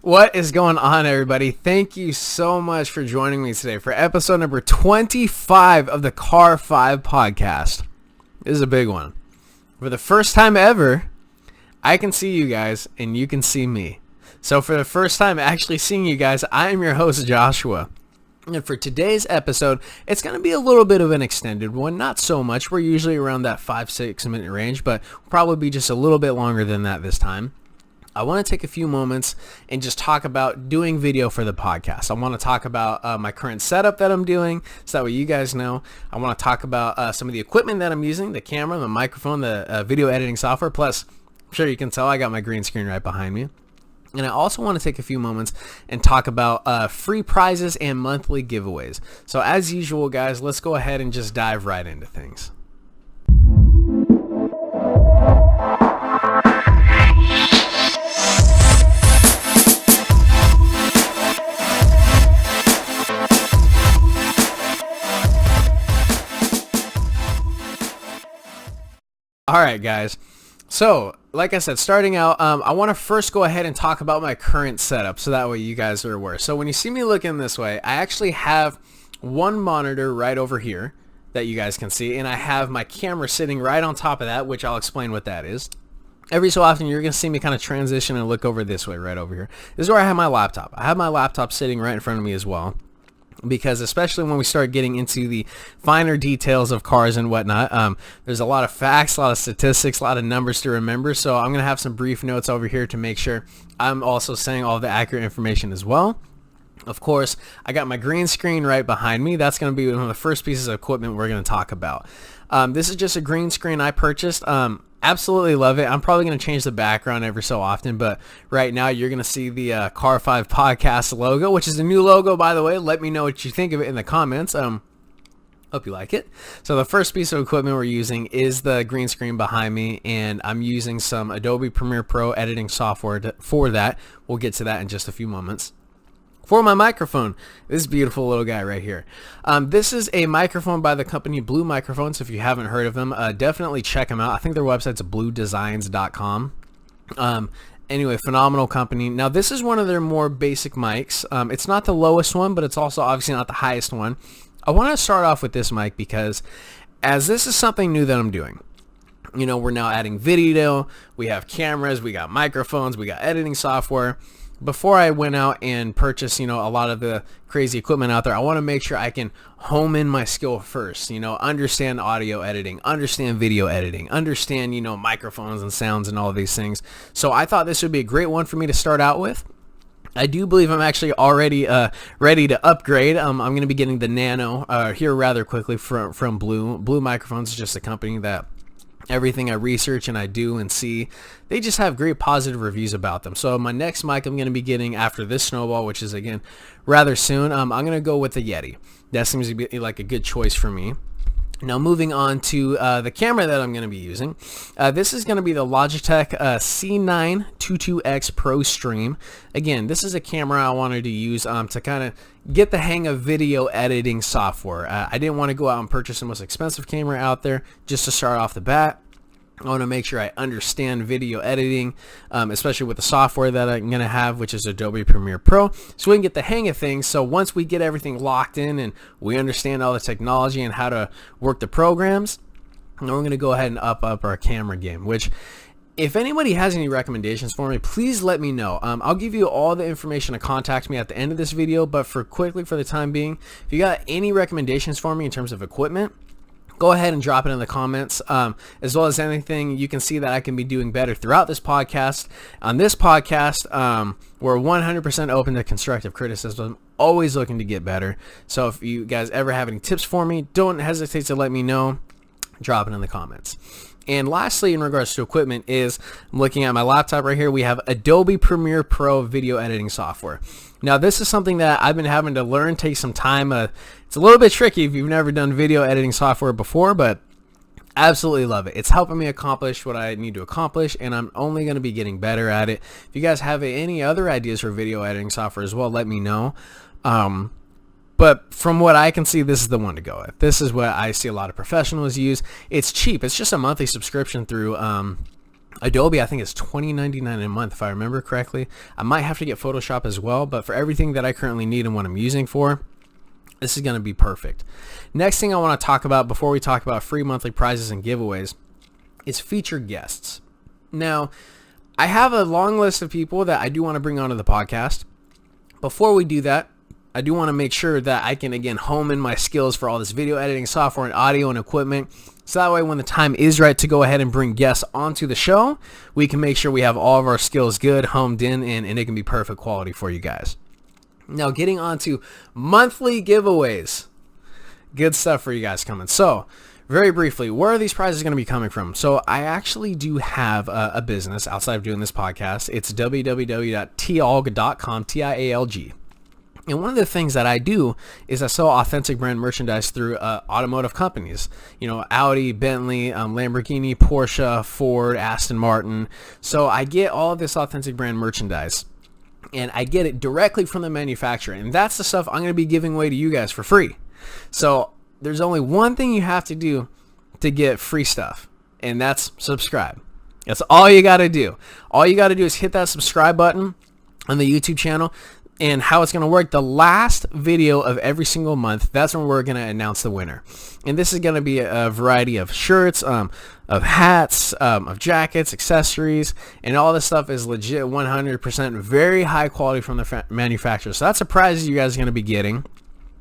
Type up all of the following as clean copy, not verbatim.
What is going on, everybody? Thank you so much for joining me today for episode number 25 of the Car5 podcast. This is a big one. For the first time ever, I can see you guys and you can see me. So for the first time actually seeing you guys, I am your host, Joshua. And for today's episode, it's going to be a little bit of an extended one. Not so much. We're usually around that 5-6 minute range, but we'll probably be just a little bit longer than that this time. I want to take a few moments and just talk about doing video for the podcast. I want to talk about my current setup that I'm doing, so that way you guys know. I want to talk about some of the equipment that I'm using, the camera, the microphone, the video editing software. Plus, I'm sure you can tell I got my green screen right behind me. And I also want to take a few moments and talk about free prizes and monthly giveaways. So as usual, guys, let's go ahead and just dive right into things. All right, guys. So, like I said, starting out, I want to first go ahead and talk about my current setup so that way you guys are aware. So when you see me looking this way, I actually have one monitor right over here that you guys can see, and I have my camera sitting right on top of that, which I'll explain what that is. Every so often, you're going to see me kind of transition and look over this way right over here. This is where I have my laptop. I have my laptop sitting right in front of me as well, because especially when we start getting into the finer details of cars and whatnot, there's a lot of facts, a lot of statistics, a lot of numbers to remember. So I'm going to have some brief notes over here to make sure I'm also saying all the accurate information as well. Of course, I got my green screen right behind me. That's going to be one of the first pieces of equipment we're going to talk about. This is just a green screen I purchased. Absolutely love it. I'm probably going to change the background every so often, but right now you're going to see the Car5 podcast logo, which is a new logo, by the way. Let me know what you think of it in the comments. Hope you like it. So the first piece of equipment we're using is the green screen behind me, and I'm using some Adobe Premiere Pro editing software for that. We'll get to that in just a few moments. For my microphone, this beautiful little guy right here. This is a microphone by the company Blue Microphones. If you haven't heard of them, definitely check them out. I think their website's bluedesigns.com. Anyway, phenomenal company. Now, this is one of their more basic mics. It's not the lowest one, but it's also obviously not the highest one. I want to start off with this mic because as this is something new that I'm doing, you know, we're now adding video, we have cameras, we got microphones, we got editing software. Before I went out and purchased, you know, a lot of the crazy equipment out there, I want to make sure I can home in my skill first, you know, understand audio editing, understand video editing, understand, you know, microphones and sounds and all of these things. So I thought this would be a great one for me to start out with. I do believe I'm actually already ready to upgrade. I'm going to be getting the Nano here rather quickly from Blue. Blue Microphones is just a company that everything I research and I do and see, they just have great positive reviews about them. So my next mic I'm going to be getting after this Snowball, which is again rather soon, I'm going to go with the Yeti. That seems to be like a good choice for me. Now moving on to the camera that I'm going to be using. This is going to be the Logitech C922X Pro Stream. Again, this is a camera I wanted to use to kind of get the hang of video editing software. I didn't want to go out and purchase the most expensive camera out there just to start off the bat. I want to make sure I understand video editing, especially with the software that I'm going to have, which is Adobe Premiere Pro, so we can get the hang of things. So once we get everything locked in and we understand all the technology and how to work the programs, then we're going to go ahead and up our camera game, which if anybody has any recommendations for me, please let me know. I'll give you all the information to contact me at the end of this video, but for the time being, if you got any recommendations for me in terms of equipment, go ahead and drop it in the comments, as well as anything you can see that I can be doing better throughout this podcast. On this podcast, we're 100% open to constructive criticism, always looking to get better. So if you guys ever have any tips for me, don't hesitate to let me know. Drop it in the comments. And lastly, in regards to equipment, is I'm looking at my laptop right here. We have Adobe Premiere Pro video editing software. Now, this is something that I've been having to learn, take some time. It's a little bit tricky if you've never done video editing software before, but absolutely love it. It's helping me accomplish what I need to accomplish, and I'm only going to be getting better at it. If you guys have any other ideas for video editing software as well, let me know. But from what I can see, this is the one to go with. This is what I see a lot of professionals use. It's cheap. It's just a monthly subscription through Adobe, I think, is $20.99 a month if I remember correctly. I might have to get Photoshop as well, but for everything that I currently need and what I'm using for, this is going to be perfect. Next thing I want to talk about before we talk about free monthly prizes and giveaways is featured guests. Now, I have a long list of people that I do want to bring onto the podcast. Before we do that, I do want to make sure that I can, again, home in my skills for all this video editing software and audio and equipment. So that way when the time is right to go ahead and bring guests onto the show, we can make sure we have all of our skills good, homed in, and it can be perfect quality for you guys. Now, getting on to monthly giveaways. Good stuff for you guys coming. So, very briefly, where are these prizes going to be coming from? So, I actually do have a business outside of doing this podcast. It's www.tialg.com, Tialg. And one of the things that I do is I sell authentic brand merchandise through automotive companies. You know, Audi, Bentley, Lamborghini, Porsche, Ford, Aston Martin. So I get all of this authentic brand merchandise, and I get it directly from the manufacturer. And that's the stuff I'm going to be giving away to you guys for free. So there's only one thing you have to do to get free stuff, and that's subscribe. That's all you got to do. All you got to do is hit that subscribe button on the YouTube channel. And how it's going to work, the last video of every single month, that's when we're going to announce the winner. And this is going to be a variety of shirts, of hats, of jackets, accessories, and all this stuff is legit 100% very high quality from the manufacturer. So that's a prize you guys are going to be getting.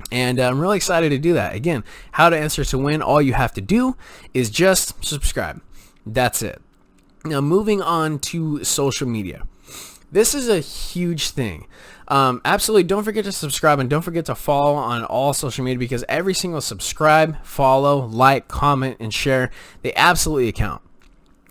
And I'm really excited to do that. Again, how to enter to win, all you have to do is just subscribe. That's it. Now, moving on to social media. This is a huge thing. Absolutely, don't forget to subscribe and don't forget to follow on all social media, because every single subscribe, follow, like, comment, and share, they absolutely count.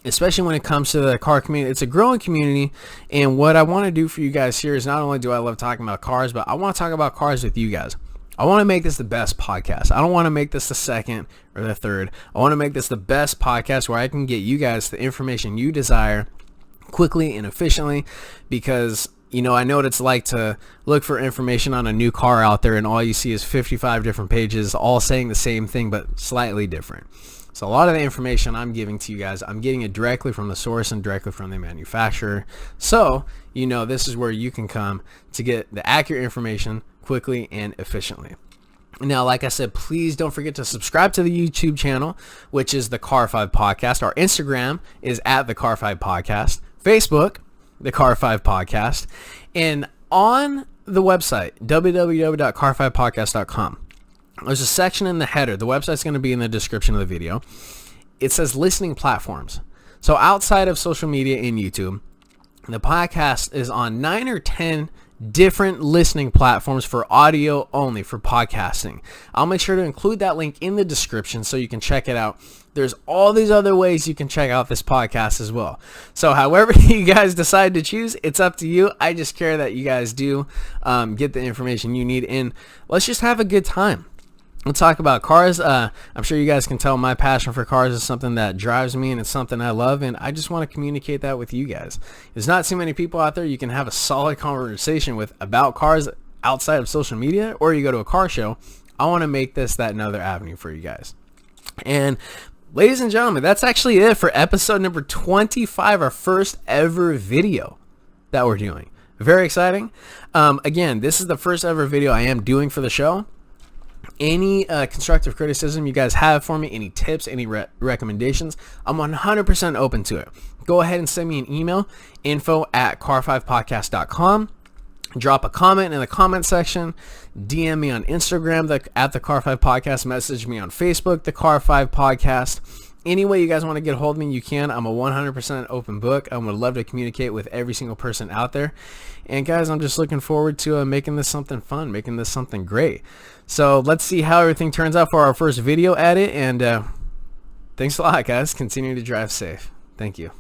Especially when it comes to the car community. It's a growing community, and what I want to do for you guys here is not only do I love talking about cars, but I want to talk about cars with you guys. I want to make this the best podcast. I don't want to make this the second or the third. I want to make this the best podcast where I can get you guys the information you desire quickly and efficiently, because you know, I know what it's like to look for information on a new car out there and all you see is 55 different pages all saying the same thing but slightly different. So a lot of the information I'm giving to you guys, I'm getting it directly from the source and directly from the manufacturer. So, you know, this is where you can come to get the accurate information quickly and efficiently. Now, like I said, please don't forget to subscribe to the YouTube channel, which is the Car5 Podcast. Our Instagram is at the Car5 Podcast. Facebook, the Car5 Podcast. And on the website, www.car5podcast.com, there's a section in the header. The website's going to be in the description of the video. It says listening platforms. So outside of social media and YouTube, the podcast is on 9 or 10 different listening platforms for audio only, for podcasting. I'll make sure to include that link in the description so you can check it out. There's all these other ways you can check out this podcast as well. So however you guys decide to choose, it's up to you. I just care that you guys do get the information you need, and let's just have a good time. We'll talk about cars. I'm sure you guys can tell my passion for cars is something that drives me, and it's something I love, and I just want to communicate that with you guys. There's not too many people out there you can have a solid conversation with about cars outside of social media, or you go to a car show. I want to make this that another avenue for you guys. And ladies and gentlemen, that's actually it for episode number 25, our first ever video that we're doing. Very exciting. Again, this is the first ever video I am doing for the show. Any constructive criticism you guys have for me, any tips, any recommendations, I'm 100% open to it. Go ahead and send me an email, info@car5podcast.com. Drop a comment in the comment section. DM me on Instagram, at the Car5 Podcast. Message me on Facebook, the Car5 Podcast. Any way you guys want to get a hold of me, you can. I'm a 100% open book. I would love to communicate with every single person out there. And guys, I'm just looking forward to making this something fun, making this something great. So let's see how everything turns out for our first video edit. And thanks a lot, guys. Continue to drive safe. Thank you.